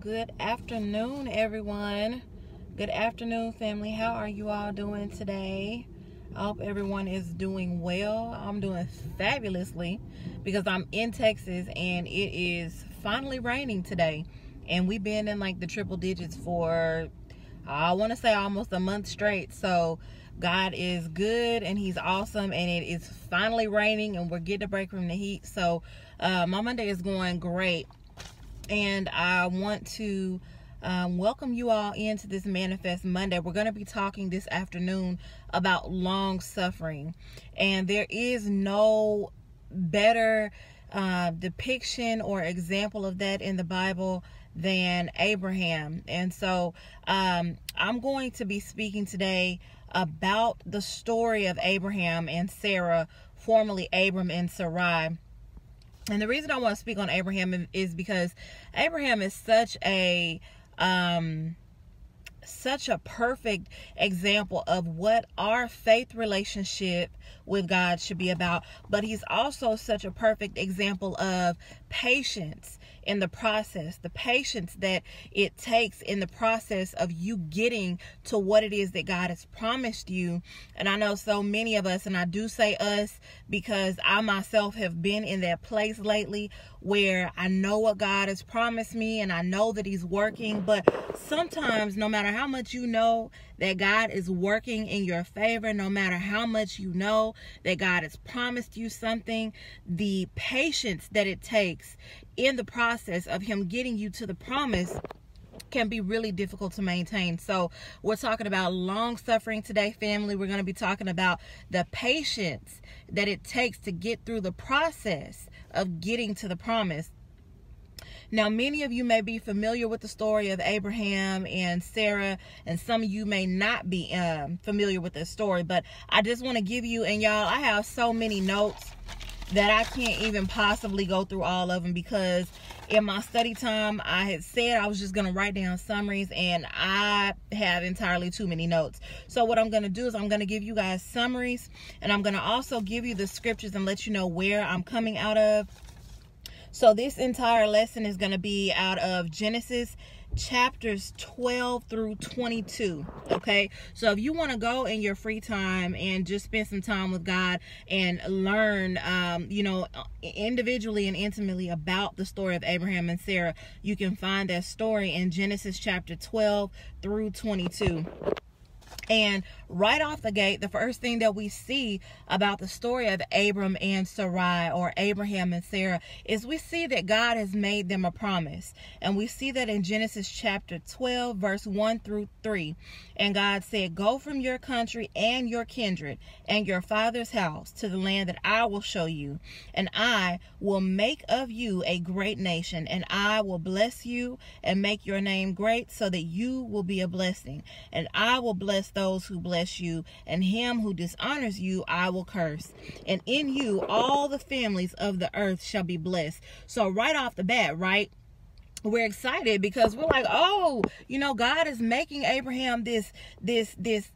Good afternoon, everyone. Good afternoon, family. How are you all doing today? I hope everyone is doing well. I'm doing fabulously because I'm in Texas and it is finally raining today. And we've been in like the triple digits for, I want to say, almost a month straight. So God is good and he's awesome, and it is finally raining and we're getting a break from the heat. So my Monday is going great. And I want to welcome you all into this Manifest Monday. We're going to be talking this afternoon about long suffering. And there is no better depiction or example of that in the Bible than Abraham. And so I'm going to be speaking today about the story of Abraham and Sarah, formerly Abram and Sarai. And the reason I want to speak on Abraham is because Abraham is such a perfect example of what our faith relationship with God should be about. But he's also such a perfect example of patience in the process, the patience that it takes in the process of you getting to what it is that God has promised you. And I know so many of us, and I do say us because I myself have been in that place lately where I know what God has promised me and I know that he's working, but sometimes no matter how much you know that God is working in your favor, no matter how much you know that God has promised you something, the patience that it takes in the process of him getting you to the promise can be really difficult to maintain. So we're talking about long suffering today, family. We're going to be talking about the patience that it takes to get through the process of getting to the promise. Now, many of you may be familiar with the story of Abraham and Sarah, and some of you may not be familiar with this story, but I just want to give you, and y'all, I have so many notes that I can't even possibly go through all of them, because in my study time, I had said I was just going to write down summaries, and I have entirely too many notes. So what I'm going to do is I'm going to give you guys summaries, and I'm going to also give you the scriptures and let you know where I'm coming out of. So this entire lesson is going to be out of Genesis chapters 12 through 22. Okay, so if you want to go in your free time and just spend some time with God and learn individually and intimately about the story of Abraham and Sarah, you can find that story in Genesis chapter 12 through 22. And right off the gate, the first thing that we see about the story of Abram and Sarai, or Abraham and Sarah, is we see that God has made them a promise. And we see that in Genesis chapter 12, verse 1 through 3. And God said, "Go from your country and your kindred and your father's house to the land that I will show you. And I will make of you a great nation, and I will bless you and make your name great, so that you will be a blessing. And I will bless those who bless you, and him who dishonors you I will curse. And in you all the families of the earth shall be blessed." So right off the bat, right, we're excited because we're like, oh, God is making Abraham this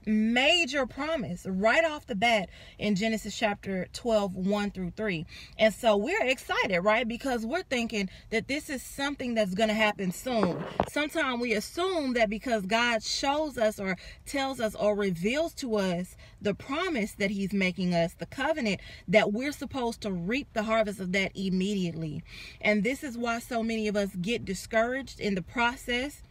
major promise right off the bat in Genesis chapter 12, 1 through 3. And so we're excited, right? Because we're thinking that this is something that's going to happen soon. Sometimes we assume that because God shows us or tells us or reveals to us the promise that he's making us, the covenant, that we're supposed to reap the harvest of that immediately. And this is why so many of us get discouraged in the process.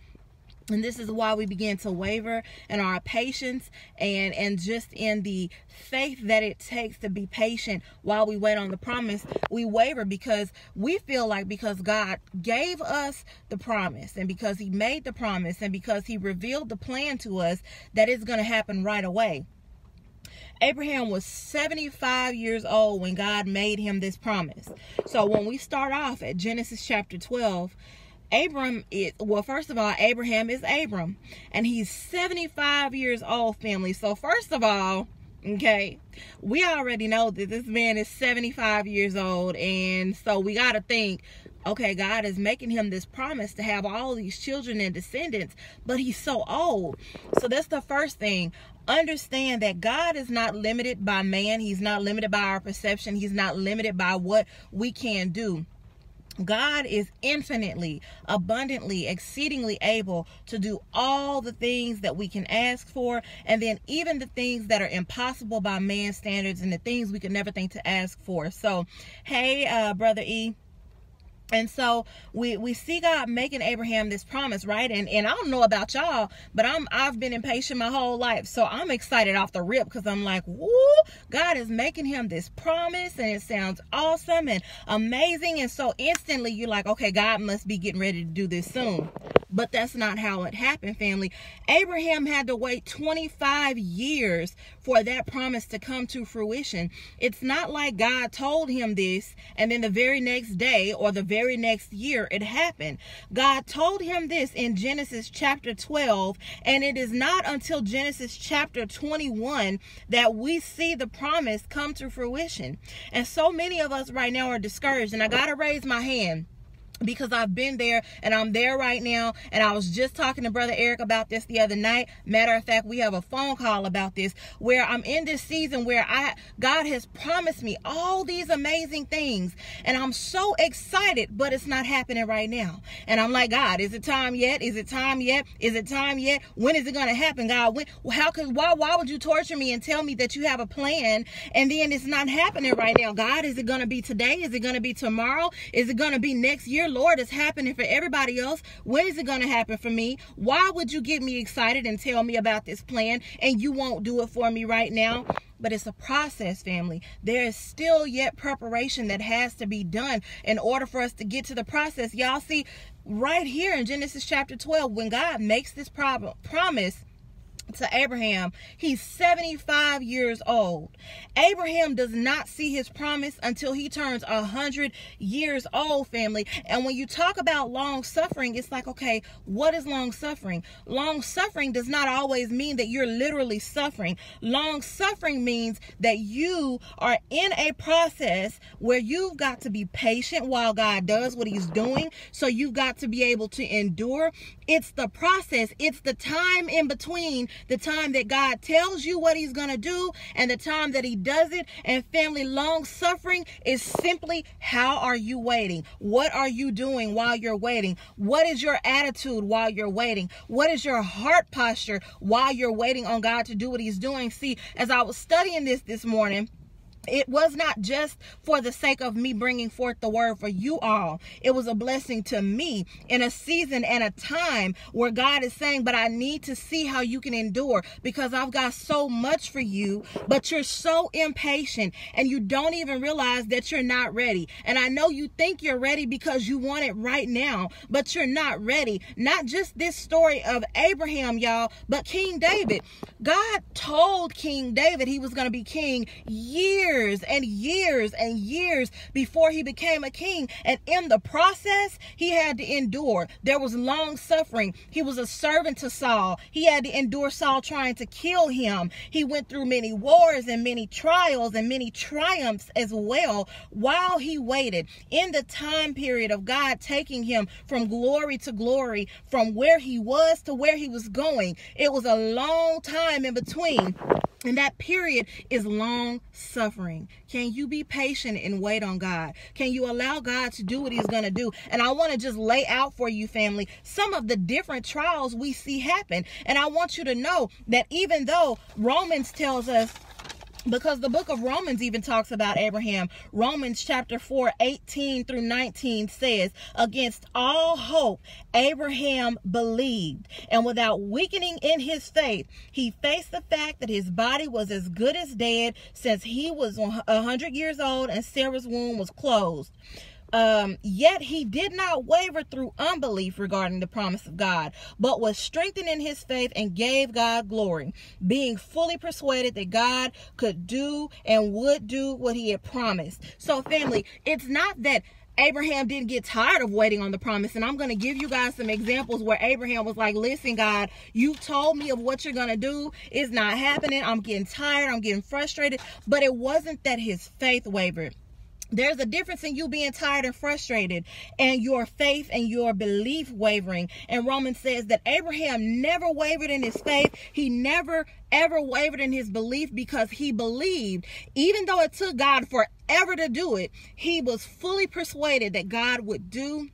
And this is why we begin to waver in our patience and just in the faith that it takes to be patient while we wait on the promise. We waver because we feel like because God gave us the promise, and because he made the promise, and because he revealed the plan to us, that it's going to happen right away. Abraham was 75 years old when God made him this promise. So when we start off at Genesis chapter 12, Abraham is Abram, and he's 75 years old, family. So first of all, okay, we already know that this man is 75 years old, and so we got to think, okay, God is making him this promise to have all these children and descendants, but he's so old. So that's the first thing. Understand that God is not limited by man. He's not limited by our perception. He's not limited by what we can do. God is infinitely, abundantly, exceedingly able to do all the things that we can ask for, and then even the things that are impossible by man's standards and the things we could never think to ask for. So, hey, Brother E. And so we see God making Abraham this promise, right? And I don't know about y'all, but I've been impatient my whole life. So I'm excited off the rip because I'm like, woo, God is making him this promise and it sounds awesome and amazing. And so instantly you're like, okay, God must be getting ready to do this soon. But that's not how it happened, family. Abraham had to wait 25 years for that promise to come to fruition. It's not like God told him this and then the very next day or the very next year it happened. God told him this in Genesis chapter 12, and it is not until Genesis chapter 21 that we see the promise come to fruition. And so many of us right now are discouraged, and I gotta raise my hand, because I've been there and I'm there right now. And I was just talking to Brother Eric about this the other night. Matter of fact, we have a phone call about this, where I'm in this season where God has promised me all these amazing things and I'm so excited, but it's not happening right now. And I'm like, God, is it time yet? Is it time yet? Is it time yet? When is it going to happen, God? Why would you torture me and tell me that you have a plan and then it's not happening right now? God, is it going to be today? Is it going to be tomorrow? Is it going to be next year? Lord, it's happening for everybody else. When is it going to happen for me? Why would you get me excited and tell me about this plan and you won't do it for me right now? But it's a process, family. There is still yet preparation that has to be done in order for us to get to the process. Y'all see right here in Genesis chapter 12, when God makes this promise to Abraham, he's 75 years old. Abraham does not see his promise until he turns 100 years old, family. And when you talk about long suffering, it's like, okay, what is long suffering? Long suffering does not always mean that you're literally suffering. Long suffering means that you are in a process where you've got to be patient while God does what he's doing. So you've got to be able to endure. It's the process. It's the time in between the time that God tells you what he's going to do and the time that he does it. And family, long suffering is simply, how are you waiting? What are you doing while you're waiting? What is your attitude while you're waiting? What is your heart posture while you're waiting on God to do what he's doing? See, as I was studying this morning, it was not just for the sake of me bringing forth the word for you all. It was a blessing to me in a season and a time where God is saying, but I need to see how you can endure, because I've got so much for you, but you're so impatient and you don't even realize that you're not ready. And I know you think you're ready because you want it right now, but you're not ready. Not just this story of Abraham, y'all, but King David. God told King David he was going to be king years and years and years before he became a king. And in the process, he had to endure. There was long suffering. He was a servant to Saul. He had to endure Saul trying to kill him. He went through many wars and many trials and many triumphs as well while he waited. In the time period of God taking him from glory to glory, from where he was to where he was going, it was a long time in between. And that period is long suffering. Can you be patient and wait on God? Can you allow God to do what he's going to do? And I want to just lay out for you, family, some of the different trials we see happen. And I want you to know that even though Romans tells us, because the book of Romans even talks about Abraham. Romans chapter 4, 18 through 19 says, against all hope, Abraham believed, and without weakening in his faith, he faced the fact that his body was as good as dead, since he was 100 years old and Sarah's womb was closed. Yet he did not waver through unbelief regarding the promise of God, but was strengthened in his faith and gave God glory, being fully persuaded that God could do and would do what he had promised. So family, it's not that Abraham didn't get tired of waiting on the promise. And I'm going to give you guys some examples where Abraham was like, listen, God, you told me of what you're going to do. It's not happening. I'm getting tired. I'm getting frustrated. But it wasn't that his faith wavered. There's a difference in you being tired and frustrated and your faith and your belief wavering. And Romans says that Abraham never wavered in his faith. He never, ever wavered in his belief because he believed. Even though it took God forever to do it, he was fully persuaded that God would do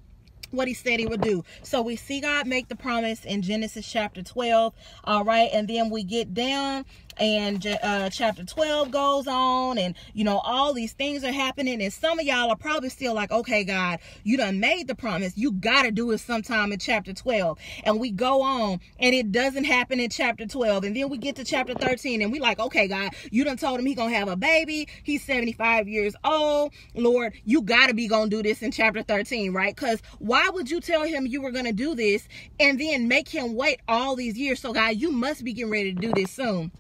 what he said he would do. So we see God make the promise in Genesis chapter 12. All right. And then we get down and chapter 12 goes on, and all these things are happening, and some of y'all are probably still like, okay, God, you done made the promise, you gotta do it sometime in chapter 12. And we go on and it doesn't happen in chapter 12, and then we get to chapter 13 and we like, okay, God, you done told him he gonna have a baby, he's 75 years old, Lord, you gotta be gonna do this in chapter 13, right? Because why would you tell him you were gonna do this and then make him wait all these years? So God, you must be getting ready to do this soon.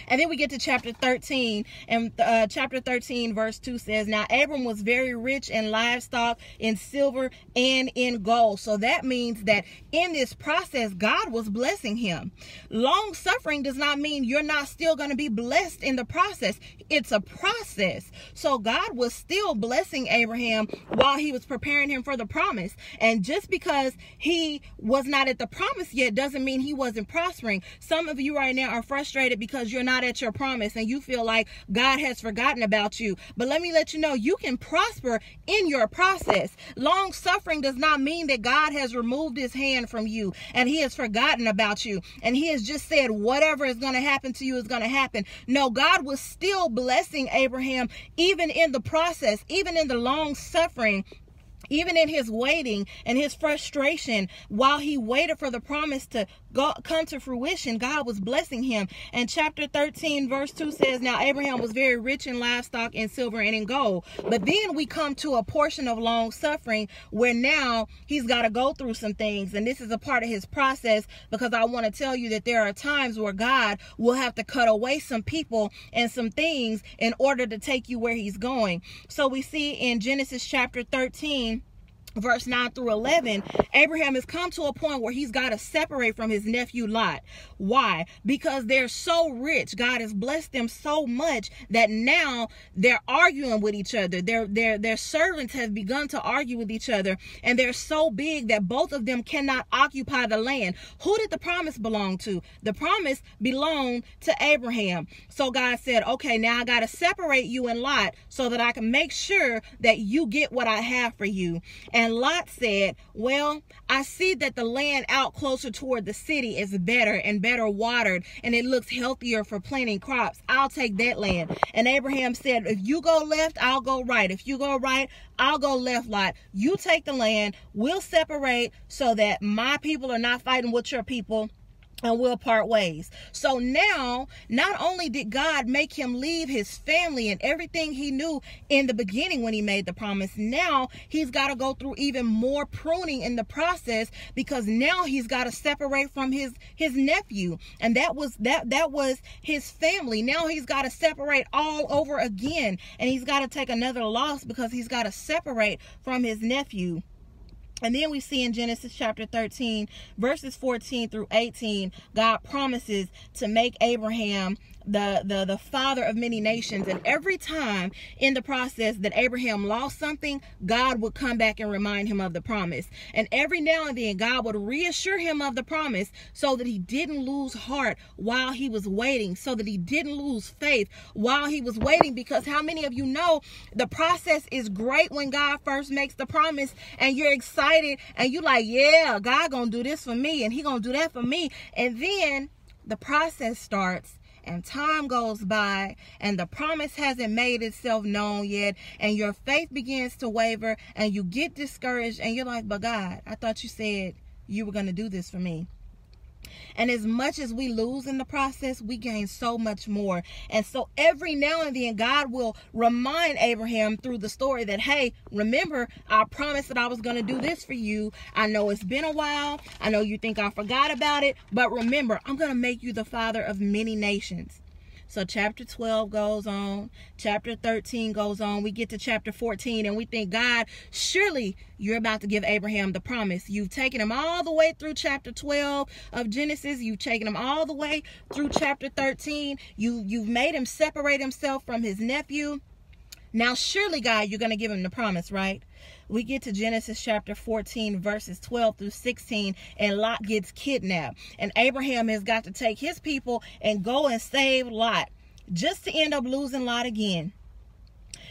And then we get to chapter 13, and chapter 13 verse 2 says, now Abram was very rich in livestock, in silver, and in gold. So that means that in this process, God was blessing him. Long suffering does not mean you're not still going to be blessed in the process. It's a process. So God was still blessing Abraham while he was preparing him for the promise. And just because he was not at the promise yet doesn't mean he wasn't prospering. Some of you right now are frustrated because you're not at your promise and you feel like God has forgotten about you. But let me let you know, you can prosper in your process. Long suffering does not mean that God has removed his hand from you and he has forgotten about you and he has just said whatever is going to happen to you is going to happen. No, God was still blessing Abraham even in the process, even in the long suffering. Even in his waiting and his frustration, while he waited for the promise to come to fruition, God was blessing him. And chapter 13 verse 2 says, now Abraham was very rich in livestock, in silver, and in gold. But then we come to a portion of long suffering where now he's got to go through some things. And this is a part of his process, because I want to tell you that there are times where God will have to cut away some people and some things in order to take you where he's going. So we see in Genesis chapter 13, verse 9 through 11, Abraham has come to a point where he's got to separate from his nephew Lot. Why? Because they're so rich. God has blessed them so much that now they're arguing with each other. Their servants have begun to argue with each other, and they're so big that both of them cannot occupy the land. Who did the promise belong to? The promise belonged to Abraham. So God said, okay, now I got to separate you and Lot so that I can make sure that you get what I have for you. And Lot said, well, I see that the land out closer toward the city is better and better watered, and it looks healthier for planting crops. I'll take that land. And Abraham said, if you go left, I'll go right. If you go right, I'll go left, Lot. You take the land. We'll separate so that my people are not fighting with your people, and we'll part ways. So now, not only did God make him leave his family and everything he knew in the beginning when he made the promise, now he's got to go through even more pruning in the process, because now he's got to separate from his nephew, and that was his family. Now he's got to separate all over again, and he's got to take another loss because he's got to separate from his nephew. And then we see in Genesis chapter 13, verses 14 through 18, God promises to make Abraham the father of many nations. And every time in the process that Abraham lost something, God would come back and remind him of the promise. And every now and then God would reassure him of the promise so that he didn't lose heart while he was waiting, so that he didn't lose faith while he was waiting. Because how many of you know the process is great when God first makes the promise and you're excited and you're like, yeah, God gonna do this for me and he gonna do that for me. And then the process starts and time goes by and the promise hasn't made itself known yet, and your faith begins to waver and you get discouraged and you're like, but God, I thought you said you were going to do this for me. And as much as we lose in the process, we gain so much more. And so every now and then God will remind Abraham through the story that, hey, remember, I promised that I was going to do this for you. I know it's been a while. I know you think I forgot about it. But remember, I'm going to make you the father of many nations. So chapter 12 goes on, chapter 13 goes on, we get to chapter 14 and we think, God, surely you're about to give Abraham the promise. You've taken him all the way through chapter 12 of Genesis. You've taken him all the way through chapter 13. You've made him separate himself from his nephew. Now, surely, God, you're going to give him the promise, right? We get to Genesis chapter 14, verses 12 through 16, and Lot gets kidnapped. And Abraham has got to take his people and go and save Lot, just to end up losing Lot again.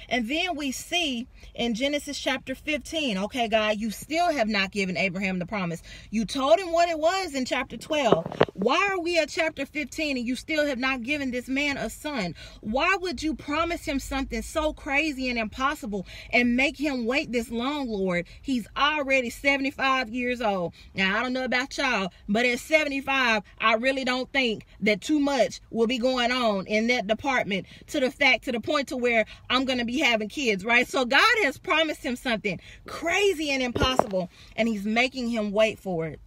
And then we see in Genesis chapter 15, okay, God, you still have not given Abraham the promise. You told him what it was in chapter 12. Why are we at chapter 15 and you still have not given this man a son? Why would you promise him something so crazy and impossible and make him wait this long, Lord? He's already 75 years old. Now, I don't know about y'all, but at 75, I really don't think that too much will be going on in that department to the point to where I'm going to be having kids, right? So God has promised him something crazy and impossible, and he's making him wait for it.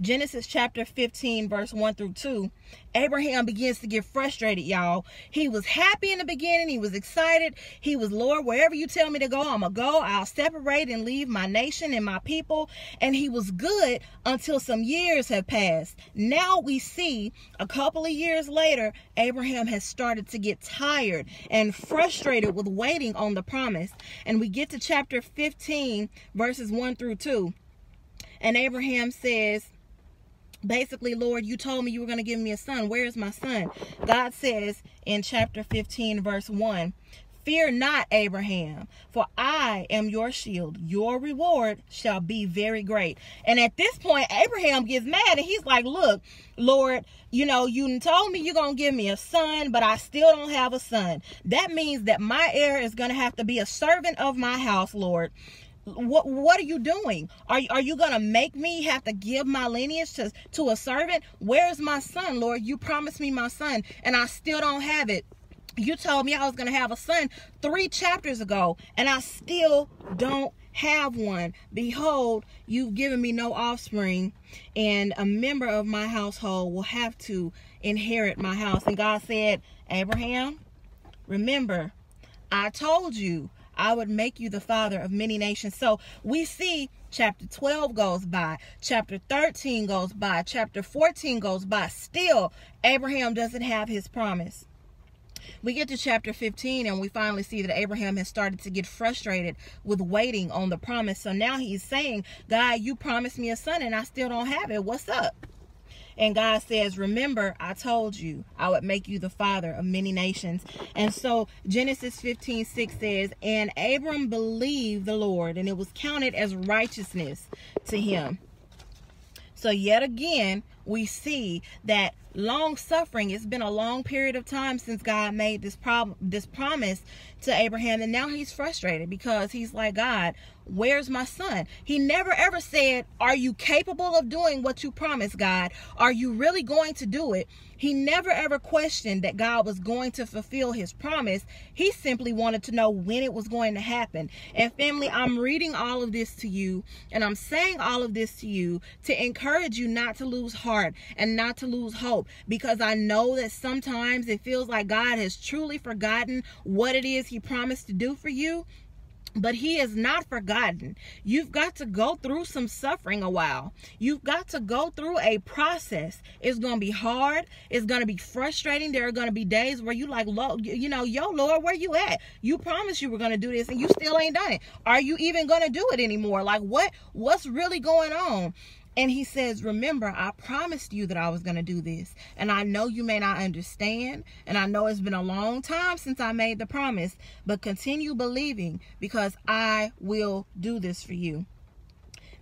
Genesis chapter 15, verse 1 through 2, Abraham begins to get frustrated, y'all. He was happy in the beginning. He was excited. He was, Lord, wherever you tell me to go, I'm going to go. I'll separate and leave my nation and my people. And he was good until some years have passed. Now we see a couple of years later, Abraham has started to get tired and frustrated with waiting on the promise. And we get to chapter 15, verses 1 through 2. And Abraham says, basically, Lord, you told me you were going to give me a son. Where is my son? God says in chapter 15, verse 1, fear not, Abraham, for I am your shield. Your reward shall be very great. And at this point, Abraham gets mad and he's like, look, Lord, you told me you're going to give me a son, but I still don't have a son. That means that my heir is going to have to be a servant of my house, Lord. What are you doing? Are you going to make me have to give my lineage to a servant? Where's my son, Lord? You promised me my son, and I still don't have it. You told me I was going to have a son 3 chapters ago, and I still don't have one. Behold, you've given me no offspring, and a member of my household will have to inherit my house. And God said, Abraham, remember, I told you I would make you the father of many nations. So we see chapter 12 goes by, chapter 13 goes by, chapter 14 goes by. Still, Abraham doesn't have his promise. We get to chapter 15 and we finally see that Abraham has started to get frustrated with waiting on the promise. So now he's saying, God, you promised me a son and I still don't have it. What's up? And God says, remember, I told you I would make you the father of many nations. And so Genesis 15:6 says, and Abram believed the Lord, and it was counted as righteousness to him. So yet again, we see that long suffering. It's been a long period of time since God made this promise to Abraham, and now he's frustrated because he's like, God, where's my son? He never ever said, are you capable of doing what you promised, God? Are you really going to do it? He never ever questioned that God was going to fulfill his promise. He simply wanted to know when it was going to happen. And family, I'm reading all of this to you, and I'm saying all of this to you to encourage you not to lose heart and not to lose hope, because I know that sometimes it feels like God has truly forgotten what it is he promised to do for you. But he is not forgotten. You've got to go through some suffering a while. You've got to go through a process. It's going to be hard. It's going to be frustrating. There are going to be days where you like, yo, Lord, where you at? You promised you were going to do this and you still ain't done it. Are you even going to do it anymore? Like, what's really going on? And he says, remember, I promised you that I was going to do this. And I know you may not understand. And I know it's been a long time since I made the promise. But continue believing, because I will do this for you.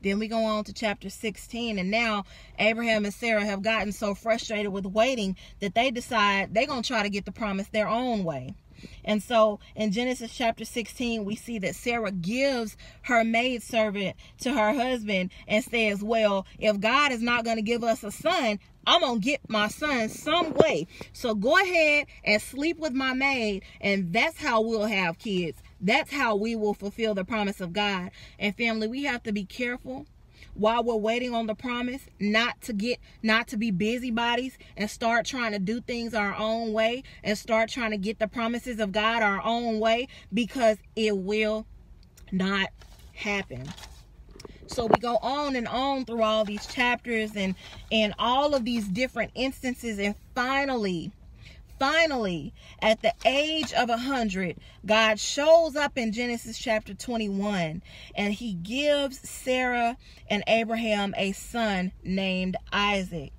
Then we go on to chapter 16. And now Abraham and Sarah have gotten so frustrated with waiting that they decide they're going to try to get the promise their own way. And so in Genesis chapter 16, we see that Sarah gives her maidservant to her husband and says, well, if God is not going to give us a son, I'm going to get my son some way. So go ahead and sleep with my maid, and that's how we'll have kids. That's how we will fulfill the promise of God. And family, we have to be careful while we're waiting on the promise, not to be busybodies and start trying to do things our own way and start trying to get the promises of God our own way, because it will not happen. So we go on and on through all these chapters and all of these different instances, and finally finally, at the age of 100, God shows up in Genesis chapter 21, and he gives Sarah and Abraham a son named Isaac.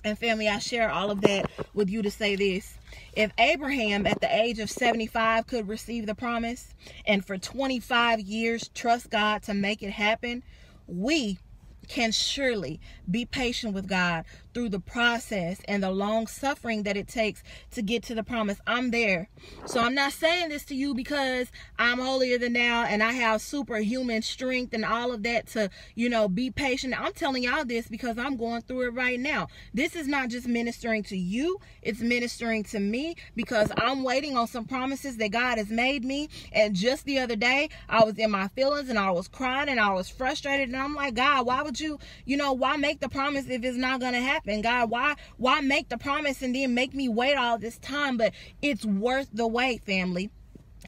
And family, I share all of that with you to say this. If Abraham at the age of 75 could receive the promise and for 25 years trust God to make it happen, we can surely be patient with God through the process and the long suffering that it takes to get to the promise. I'm there. So I'm not saying this to you because I'm holier than thou and I have superhuman strength and all of that to, be patient. I'm telling y'all this because I'm going through it right now. This is not just ministering to you. It's ministering to me because I'm waiting on some promises that God has made me. And just the other day, I was in my feelings and I was crying and I was frustrated. And I'm like, God, why would you, why make the promise if it's not going to happen? God, why make the promise and then make me wait all this time? But it's worth the wait, family.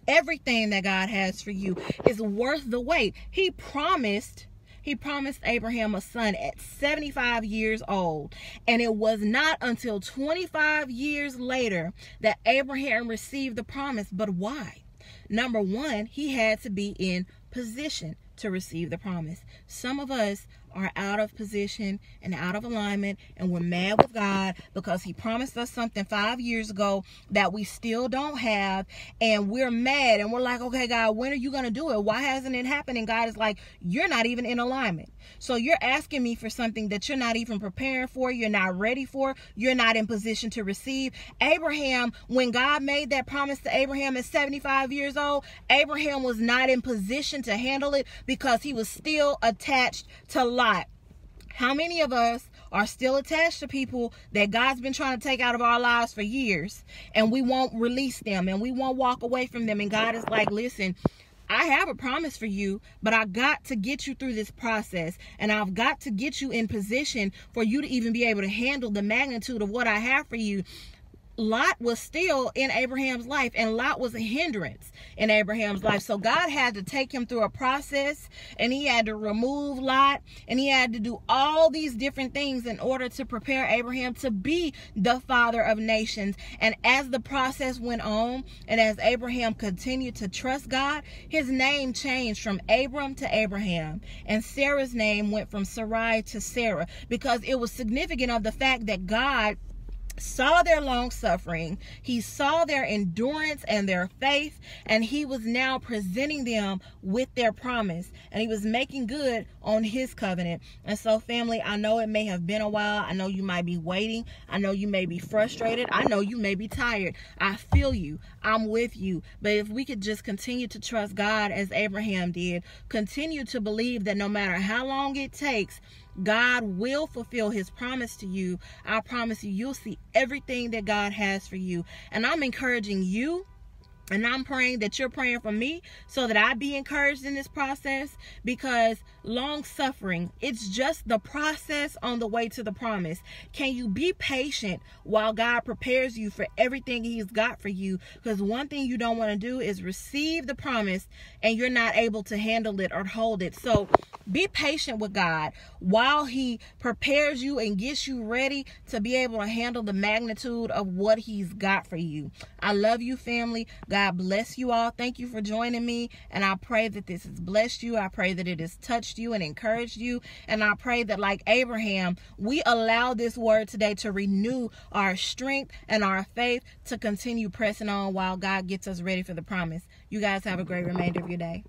Everything that God has for you is worth the wait. He promised Abraham a son at 75 years old. And it was not until 25 years later that Abraham received the promise. But why? Number one, he had to be in position to receive the promise. Some of us are out of position and out of alignment, and we're mad with God because he promised us something 5 years ago that we still don't have, and we're mad and we're like, okay, God, when are you going to do it? Why hasn't it happened? And God is like, you're not even in alignment. So you're asking me for something that you're not even preparing for, you're not ready for, you're not in position to receive. Abraham, when God made that promise to Abraham at 75 years old, Abraham was not in position to handle it because he was still attached to Lot. How many of us are still attached to people that God's been trying to take out of our lives for years, and we won't release them and we won't walk away from them? And God is like, listen, I have a promise for you, but I got to get you through this process, and I've got to get you in position for you to even be able to handle the magnitude of what I have for you. Lot was still in Abraham's life, and Lot was a hindrance in Abraham's life. So God had to take him through a process, and he had to remove Lot, and he had to do all these different things in order to prepare Abraham to be the father of nations. And as the process went on, and as Abraham continued to trust God, his name changed from Abram to Abraham, and Sarah's name went from Sarai to Sarah, because it was significant of the fact that God saw their long suffering, he saw their endurance and their faith, and he was now presenting them with their promise, and he was making good on his covenant. And so, family, I know it may have been a while. I know you might be waiting. I know you may be frustrated. I know you may be tired. I feel you. I'm with you. But if we could just continue to trust God as Abraham did, continue to believe that no matter how long it takes, God will fulfill his promise to you. I promise you, you'll see everything that God has for you. And I'm encouraging you, and I'm praying that you're praying for me so that I be encouraged in this process, because long suffering, it's just the process on the way to the promise. Can you be patient while God prepares you for everything he's got for you? Because one thing you don't want to do is receive the promise and you're not able to handle it or hold it. So be patient with God while he prepares you and gets you ready to be able to handle the magnitude of what he's got for you. I love you, family. God bless you all. Thank you for joining me. And I pray that this has blessed you. I pray that it has touched you and encouraged you. And I pray that, like Abraham, we allow this word today to renew our strength and our faith to continue pressing on while God gets us ready for the promise. You guys have a great remainder of your day.